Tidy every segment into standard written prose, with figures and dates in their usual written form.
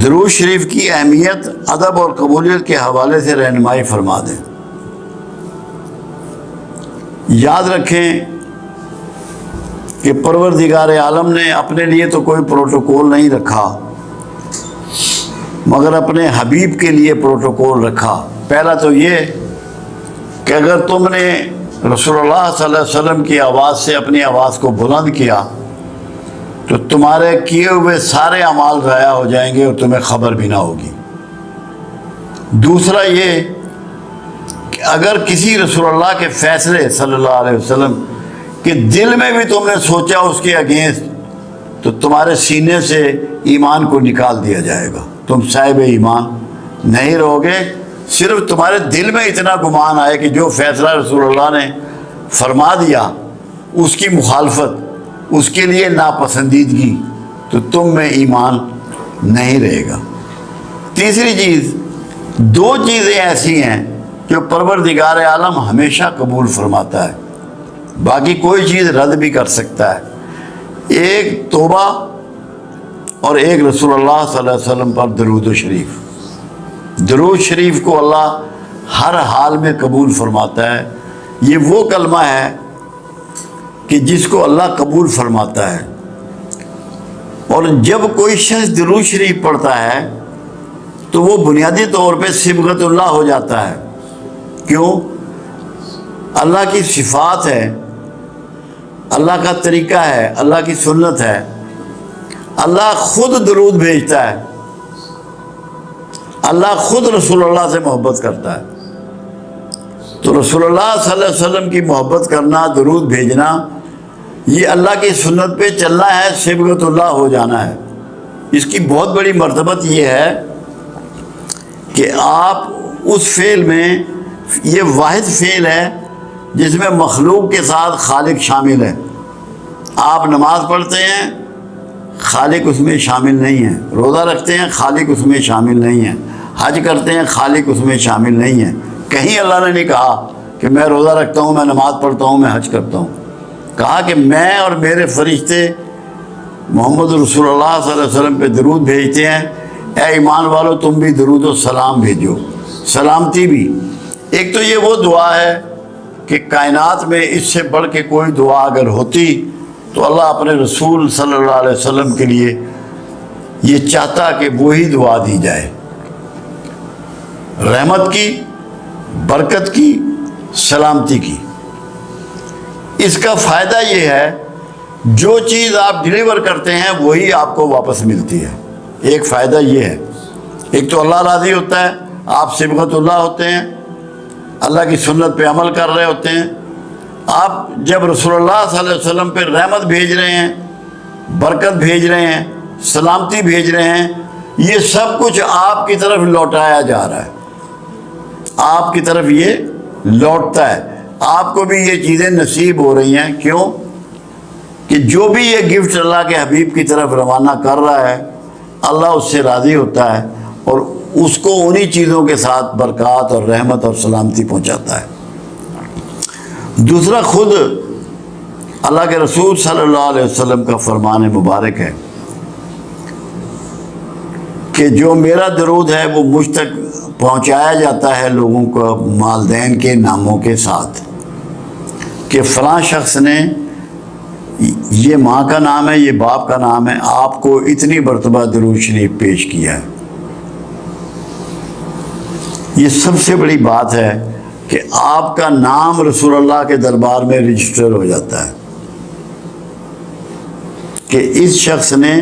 درود شریف کی اہمیت ادب اور قبولیت کے حوالے سے رہنمائی فرما دیں۔ یاد رکھیں کہ پروردگار عالم نے اپنے لیے تو کوئی پروٹوکول نہیں رکھا، مگر اپنے حبیب کے لیے پروٹوکول رکھا۔ پہلا تو یہ کہ اگر تم نے رسول اللہ صلی اللہ علیہ وسلم کی آواز سے اپنی آواز کو بلند کیا تو تمہارے کیے ہوئے سارے اعمال ضائع ہو جائیں گے اور تمہیں خبر بھی نہ ہوگی۔ دوسرا یہ کہ اگر کسی رسول اللہ کے فیصلے صلی اللہ علیہ وسلم کہ دل میں بھی تم نے سوچا اس کے اگینسٹ تو تمہارے سینے سے ایمان کو نکال دیا جائے گا، تم صاحب ایمان نہیں رہو گے۔ صرف تمہارے دل میں اتنا گمان آئے کہ جو فیصلہ رسول اللہ نے فرما دیا اس کی مخالفت، اس کے لیے ناپسندیدگی، تو تم میں ایمان نہیں رہے گا۔ تیسری چیز، دو چیزیں ایسی ہیں جو پروردگار عالم ہمیشہ قبول فرماتا ہے، باقی کوئی چیز رد بھی کر سکتا ہے۔ ایک توبہ اور ایک رسول اللہ صلی اللہ علیہ وسلم پر درود و شریف۔ درود شریف کو اللہ ہر حال میں قبول فرماتا ہے۔ یہ وہ کلمہ ہے کہ جس کو اللہ قبول فرماتا ہے، اور جب کوئی شخص درود شریف پڑھتا ہے تو وہ بنیادی طور پہ صبغت اللہ ہو جاتا ہے۔ کیوں؟ اللہ کی صفات ہے، اللہ کا طریقہ ہے، اللہ کی سنت ہے۔ اللہ خود درود بھیجتا ہے، اللہ خود رسول اللہ سے محبت کرتا ہے۔ تو رسول اللہ صلی اللہ علیہ وسلم کی محبت کرنا، درود بھیجنا، یہ اللہ کی سنت پہ چلنا ہے، صبغت اللہ ہو جانا ہے۔ اس کی بہت بڑی مرتبت یہ ہے کہ آپ اس فعل میں، یہ واحد فعل ہے جس میں مخلوق کے ساتھ خالق شامل ہے۔ آپ نماز پڑھتے ہیں، خالق اس میں شامل نہیں ہے۔ روزہ رکھتے ہیں، خالق اس میں شامل نہیں ہے۔ حج کرتے ہیں، خالق اس میں شامل نہیں ہے۔ کہیں اللہ نے نہیں کہا کہ میں روزہ رکھتا ہوں، میں نماز پڑھتا ہوں، میں حج کرتا ہوں۔ کہا کہ میں اور میرے فرشتے محمد رسول اللہ صلی اللہ علیہ وسلم پہ درود بھیجتے ہیں، اے ایمان والو تم بھی درود و سلام بھیجو، سلامتی بھی۔ ایک تو یہ وہ دعا ہے کہ کائنات میں اس سے بڑھ کے کوئی دعا اگر ہوتی تو اللہ اپنے رسول صلی اللہ علیہ وسلم کے لیے یہ چاہتا کہ وہی دعا دی جائے، رحمت کی، برکت کی، سلامتی کی۔ اس کا فائدہ یہ ہے جو چیز آپ ڈیلیور کرتے ہیں وہی آپ کو واپس ملتی ہے۔ ایک فائدہ یہ ہے، ایک تو اللہ راضی ہوتا ہے، آپ صبغت اللہ ہوتے ہیں، اللہ کی سنت پہ عمل کر رہے ہوتے ہیں۔ آپ جب رسول اللہ صلی اللہ علیہ وسلم پہ رحمت بھیج رہے ہیں، برکت بھیج رہے ہیں، سلامتی بھیج رہے ہیں، یہ سب کچھ آپ کی طرف لوٹایا جا رہا ہے، آپ کی طرف یہ لوٹتا ہے۔ آپ کو بھی یہ چیزیں نصیب ہو رہی ہیں۔ کیوں؟ کہ جو بھی یہ گفٹ اللہ کے حبیب کی طرف روانہ کر رہا ہے، اللہ اس سے راضی ہوتا ہے اور اس کو انہی چیزوں کے ساتھ برکات اور رحمت اور سلامتی پہنچاتا ہے۔ دوسرا، خود اللہ کے رسول صلی اللہ علیہ وسلم کا فرمان مبارک ہے کہ جو میرا درود ہے وہ مجھ تک پہنچایا جاتا ہے لوگوں کو والدین کے ناموں کے ساتھ، کہ فلاں شخص نے، یہ ماں کا نام ہے، یہ باپ کا نام ہے، آپ کو اتنی مرتبہ درود شریف پیش کیا ہے۔ یہ سب سے بڑی بات ہے کہ آپ کا نام رسول اللہ کے دربار میں رجسٹر ہو جاتا ہے کہ اس شخص نے،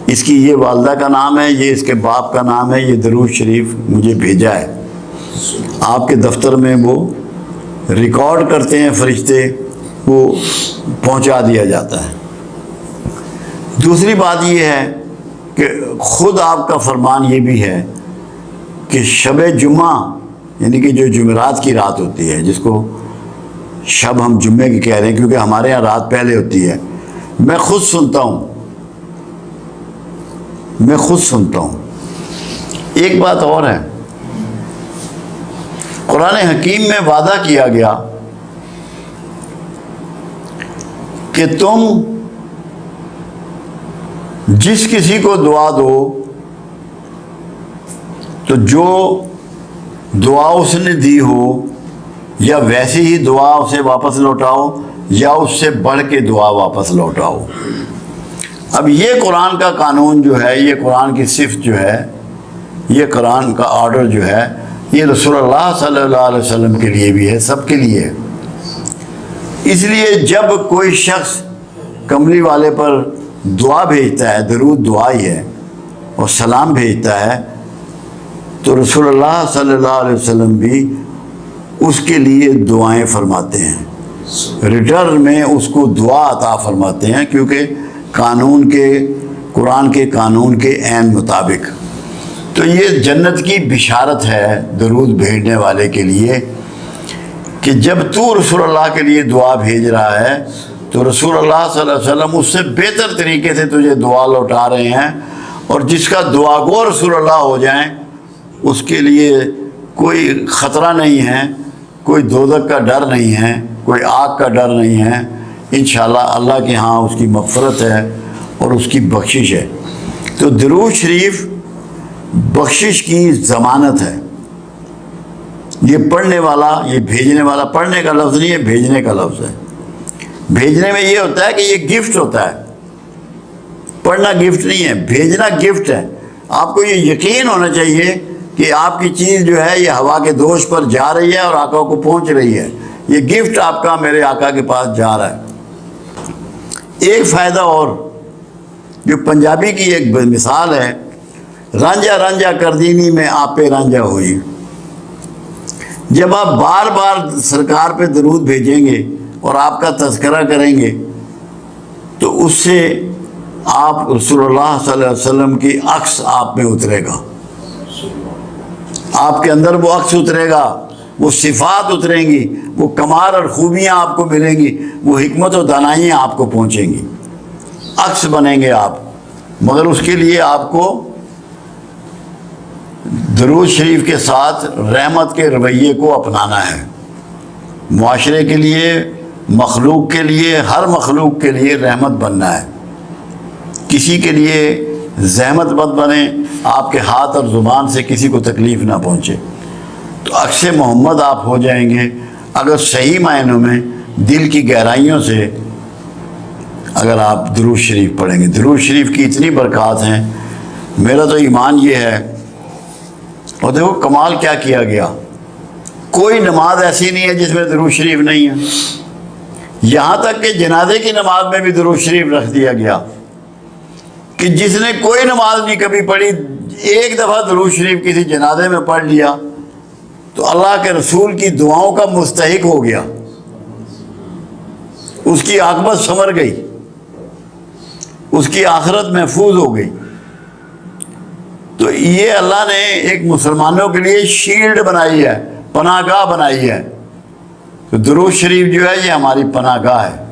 اس کی یہ والدہ کا نام ہے، یہ اس کے باپ کا نام ہے، یہ درود شریف مجھے بھیجا ہے۔ آپ کے دفتر میں وہ ریکارڈ کرتے ہیں فرشتے، وہ پہنچا دیا جاتا ہے۔ دوسری بات یہ ہے کہ خود آپ کا فرمان یہ بھی ہے کہ شب جمعہ، یعنی کہ جو جمعرات کی رات ہوتی ہے، جس کو شب ہم جمعے کی کہہ رہے ہیں کیونکہ ہمارے یہاں رات پہلے ہوتی ہے، میں خود سنتا ہوں، میں خود سنتا ہوں۔ ایک بات اور ہے، قرآن حکیم میں وعدہ کیا گیا کہ تم جس کسی کو دعا دو تو جو دعا اس نے دی ہو یا ویسی ہی دعا اسے واپس لوٹاؤ یا اس سے بڑھ کے دعا واپس لوٹاؤ۔ اب یہ قرآن کا قانون جو ہے، یہ قرآن کی صفت جو ہے، یہ قرآن کا آرڈر جو ہے، یہ رسول اللہ صلی اللہ علیہ وسلم کے لیے بھی ہے، سب کے لیے ہے۔ اس لیے جب کوئی شخص کملی والے پر دعا بھیجتا ہے، درود دعا ہی ہے، اور سلام بھیجتا ہے، تو رسول اللہ صلی اللہ علیہ وسلم بھی اس کے لیے دعائیں فرماتے ہیں، ریٹرن میں اس کو دعا عطا فرماتے ہیں، کیونکہ قانون کے، قرآن کے قانون کے عین مطابق۔ تو یہ جنت کی بشارت ہے درود بھیجنے والے کے لیے کہ جب تو رسول اللہ کے لیے دعا بھیج رہا ہے تو رسول اللہ صلی اللہ علیہ وسلم اس سے بہتر طریقے سے تجھے دعا لوٹا رہے ہیں، اور جس کا دعا گو رسول اللہ ہو جائیں اس کے لیے کوئی خطرہ نہیں ہے، کوئی دوزخ کا ڈر نہیں ہے، کوئی آگ کا ڈر نہیں ہے۔ انشاءاللہ اللہ کے ہاں اس کی مغفرت ہے اور اس کی بخشش ہے۔ تو درود شریف بخشش کی ضمانت ہے۔ یہ پڑھنے والا، یہ بھیجنے والا، پڑھنے کا لفظ نہیں ہے، بھیجنے کا لفظ ہے۔ بھیجنے میں یہ ہوتا ہے کہ یہ گفٹ ہوتا ہے، پڑھنا گفٹ نہیں ہے، بھیجنا گفٹ ہے۔ آپ کو یہ یقین ہونا چاہیے کہ آپ کی چیز جو ہے یہ ہوا کے دوش پر جا رہی ہے اور آقا کو پہنچ رہی ہے، یہ گفٹ آپ کا میرے آقا کے پاس جا رہا ہے۔ ایک فائدہ اور، جو پنجابی کی ایک مثال ہے، رانجھا رانجھا کردینی میں آپ پہ رانجھا ہوئی۔ جب آپ بار بار سرکار پہ درود بھیجیں گے اور آپ کا تذکرہ کریں گے تو اس سے آپ رسول اللہ صلی اللہ علیہ وسلم کی عکس آپ میں اترے گا، آپ کے اندر وہ عکس اترے گا، وہ صفات اتریں گی، وہ کمال اور خوبیاں آپ کو ملیں گی، وہ حکمت و دانائیاں آپ کو پہنچیں گی، عکس بنیں گے آپ۔ مگر اس کے لیے آپ کو درود شریف کے ساتھ رحمت کے رویے کو اپنانا ہے۔ معاشرے کے لیے، مخلوق کے لیے، ہر مخلوق کے لیے رحمت بننا ہے، کسی کے لیے زحمت مت بنے، آپ کے ہاتھ اور زبان سے کسی کو تکلیف نہ پہنچے۔ تو عکس محمد آپ ہو جائیں گے اگر صحیح معنوں میں دل کی گہرائیوں سے اگر آپ درود شریف پڑھیں گے۔ درود شریف کی اتنی برکات ہیں، میرا تو ایمان یہ ہے۔ اور دیکھو کمال کیا کیا گیا، کوئی نماز ایسی نہیں ہے جس میں درود شریف نہیں ہے، یہاں تک کہ جنازے کی نماز میں بھی درود شریف رکھ دیا گیا کہ جس نے کوئی نماز نہیں کبھی پڑھی، ایک دفعہ درود شریف کسی جنازے میں پڑھ لیا تو اللہ کے رسول کی دعاؤں کا مستحق ہو گیا، اس کی عاقبت سنور گئی، اس کی آخرت محفوظ ہو گئی۔ تو یہ اللہ نے ایک مسلمانوں کے لیے شیلڈ بنائی ہے، پناہ گاہ بنائی ہے۔ تو درود شریف جو ہے یہ ہماری پناہ گاہ ہے،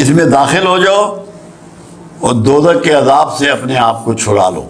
اس میں داخل ہو جاؤ اور دوزخ کے عذاب سے اپنے آپ کو چھڑا لو۔